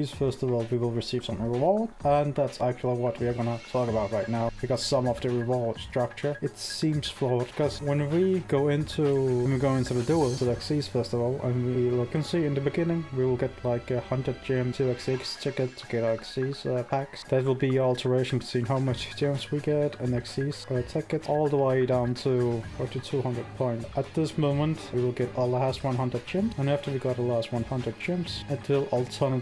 First of all, we will receive some reward, and that's actually what we are gonna talk about right now, because some of the reward structure, it seems flawed, because when we go into the duel to Xyz first of all, and we look and see in the beginning, we will get like 100 gems to Xyz ticket to get our Xyz packs. That will be alteration between how much gems we get and Xyz ticket, all the way down to 4200 points. At this moment, we will get our last 100 gems, and after we got the last 100 gems, it will alternate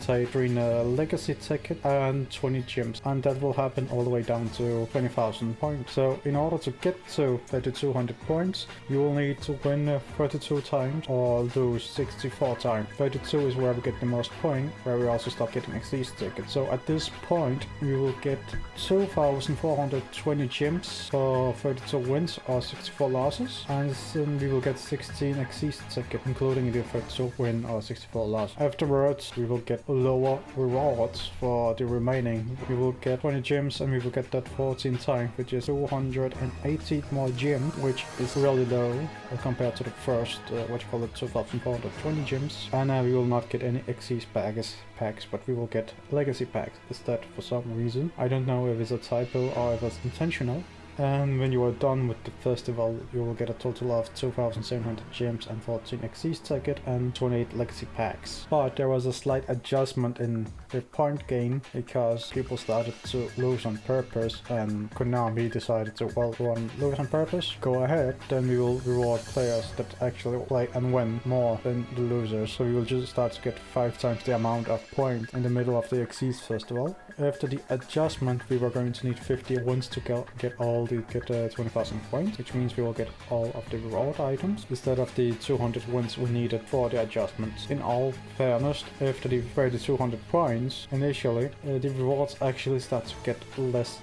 between a legacy ticket and 20 gems, and that will happen all the way down to 20,000 points. So in order to get to 3200 points, you will need to win 32 times or lose 64 times. 32 is where we get the most points, where we also start getting Xyz tickets. So at this point, we will get 2420 gems for 32 wins or 64 losses, and then we will get 16 Xyz tickets, including the 32 win or 64 loss. Afterwards, we will get lower rewards for the remaining. We will get 20 gems, and we will get that 14 times, which is 280 more gems, which is really low compared to the first 2420 gems. And we will not get any Xyz packs, but we will get legacy packs instead for some reason. I don't know if it's a typo or if it's intentional. And when you are done with the festival, you will get a total of 2,700 gems and 14 Xyz ticket and 28 legacy packs. But there was a slight adjustment in the point gain, because people started to lose on purpose, and Konami decided to, well, lose on purpose, go ahead, then we will reward players that actually play and win more than the losers. So we will just start to get 5 times the amount of points in the middle of the Xyz festival. After the adjustment, we were going to need 50 wins to get 20,000 points, which means we will get all of the reward items instead of the 200 wins we needed for the adjustments. In all fairness, after the 200 points initially, the rewards actually start to get less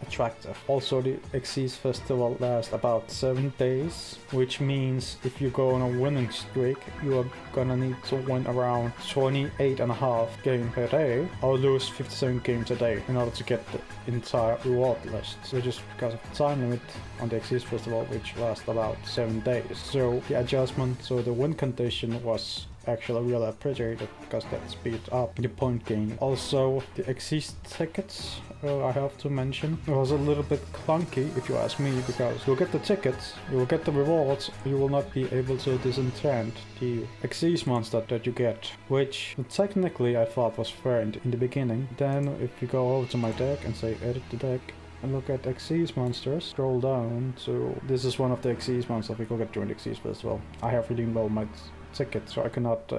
attractive. Also, the Xyz festival lasts about 7 days, which means if you go on a winning streak, you are gonna need to win around 28.5 games per day or lose 57 games a day in order to get the entire reward list. So just because of the time limit on the Xyz festival, which lasts about 7 days. So the adjustment, so the win condition was actually really appreciated, because that speeds up the point gain. Also, the Xyz tickets, I have to mention, it was a little bit clunky if you ask me, because you'll get the tickets, you will get the rewards, you will not be able to disenchant the Xyz monster that you get, which technically I thought was fair in the beginning. Then if you go over to my deck and say edit the deck, and look at Xyz monsters, scroll down to, this is one of the Xyz monsters we could get during the Xyz festival. I have redeemed all my ticket, so I cannot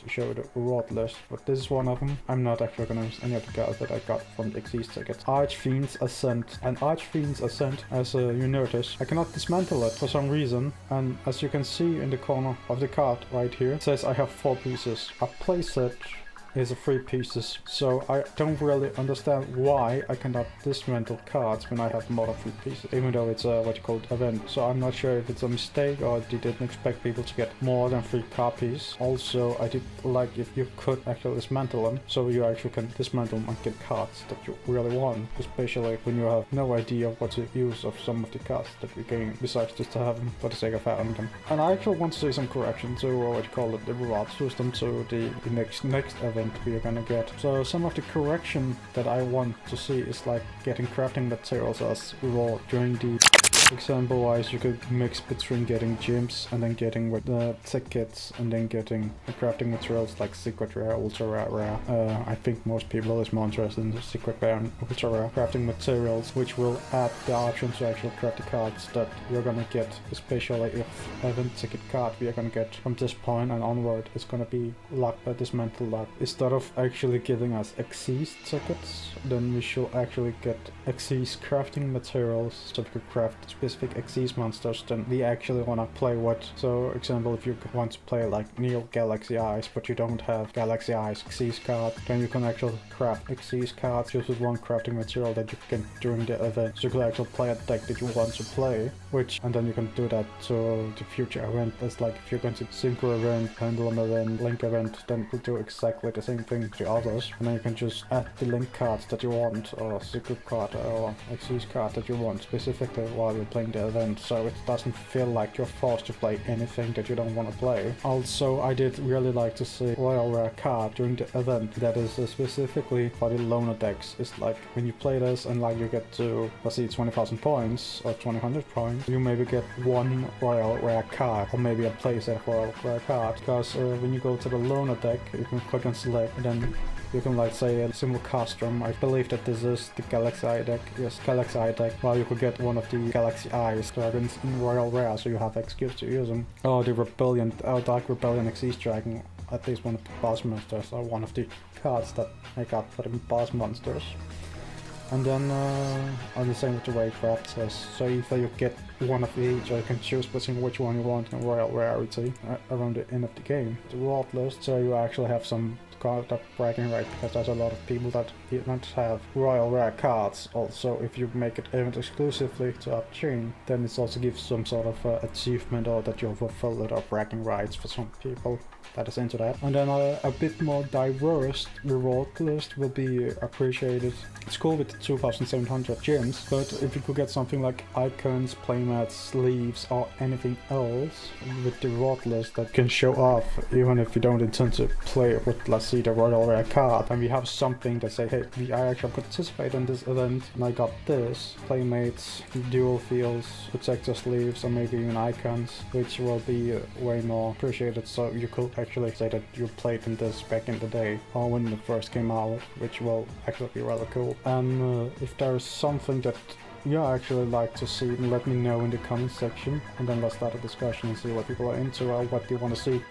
show the reward list, but this is one of them. I'm not actually gonna use any of the cards that I got from the Xyz tickets. Archfiend's Ascent. And Archfiend's Ascent, as you notice, I cannot dismantle it for some reason, and as you can see in the corner of the card right here, it says I have 4 pieces. A playset is a 3 pieces, so I don't really understand why I cannot dismantle cards when I have more than 3 pieces, even though it's a event. So I'm not sure if it's a mistake or they didn't expect people to get more than 3 copies. Also, I did like if you could actually dismantle them, so you actually can dismantle them and get cards that you really want, especially when you have no idea what to use of some of the cards that we gain, besides just to have them for the sake of having them. And I actually want to see some correction to the reward system to the next event we are gonna get. So some of the correction that I want to see is like getting crafting materials as reward during the example wise. You could mix between getting gems and then getting with the tickets and then getting the crafting materials like secret rare, ultra rare. I think most people is more interested in the secret rare and ultra rare crafting materials, which will add the option to actually craft the cards that you're gonna get, especially if event ticket card we are gonna get from this point and onward is gonna be locked by dismantle lock. Instead of actually giving us Xyz tickets, then we should actually get Xyz crafting materials so we could craft specific Xyz monsters than we actually want to play with. So example, if you want to play like Neo Galaxy Eyes but you don't have Galaxy Eyes Xyz card, then you can actually craft Xyz cards just with one crafting material that you can during the event. So you can actually play a deck that you want to play, and then you can do that to the future event. It's like if you're going to Synchro event, Pendulum event, Link event, then you will do exactly the same thing to the others, and then you can just add the Link cards that you want, or Secret card or Xyz card that you want specifically while you're actually playing the event, so it doesn't feel like you're forced to play anything that you don't want to play. Also, I did really like to see Royal Rare card during the event that is specifically for the loner decks. It's like when you play this and like you get to, let's see, 20,000 points or 2000 points, you maybe get one Royal Rare card or maybe a playset Royal Rare card, because when you go to the loner deck, you can click and select, and then you can like say a single custom. I believe that this is the Galaxy Eye deck. Yes, Galaxy Eye deck. Well, you could get one of the Galaxy Eyes dragons in Royal Rare, so you have excuse to use them. Oh, the Rebellion, Dark Rebellion Xyz dragon. At least one of the boss monsters, or one of the cards that make up for the boss monsters. And then on the same with the raid boxes, so either you get one of each, or you can choose between which one you want in Royal Rarity around the end of the game. The reward list, so you actually have some card up bragging right, because there's a lot of people that don't have Royal Rare cards. Also, if you make it event exclusively to Upchain, then it also gives some sort of achievement, or that you have fulfilled it, or bragging rights for some people that is into that. And then a bit more diverse reward list will be appreciated. It's cool with the 2,700 gems, but if you could get something like icons, playmats, sleeves, or anything else with the reward list that can show off, even if you don't intend to play with, let's see, the Royal Rare card, and we have something that say, hey, I actually participate in this event and I got this, playmates, dual fields, protector sleeves, or maybe even icons, which will be way more appreciated. So you could actually say that you played in this back in the day, or when it first came out, which will actually be rather cool. And if there is something that you actually like to see, let me know in the comment section, and then let's start a discussion and see what people are into or what they want to see.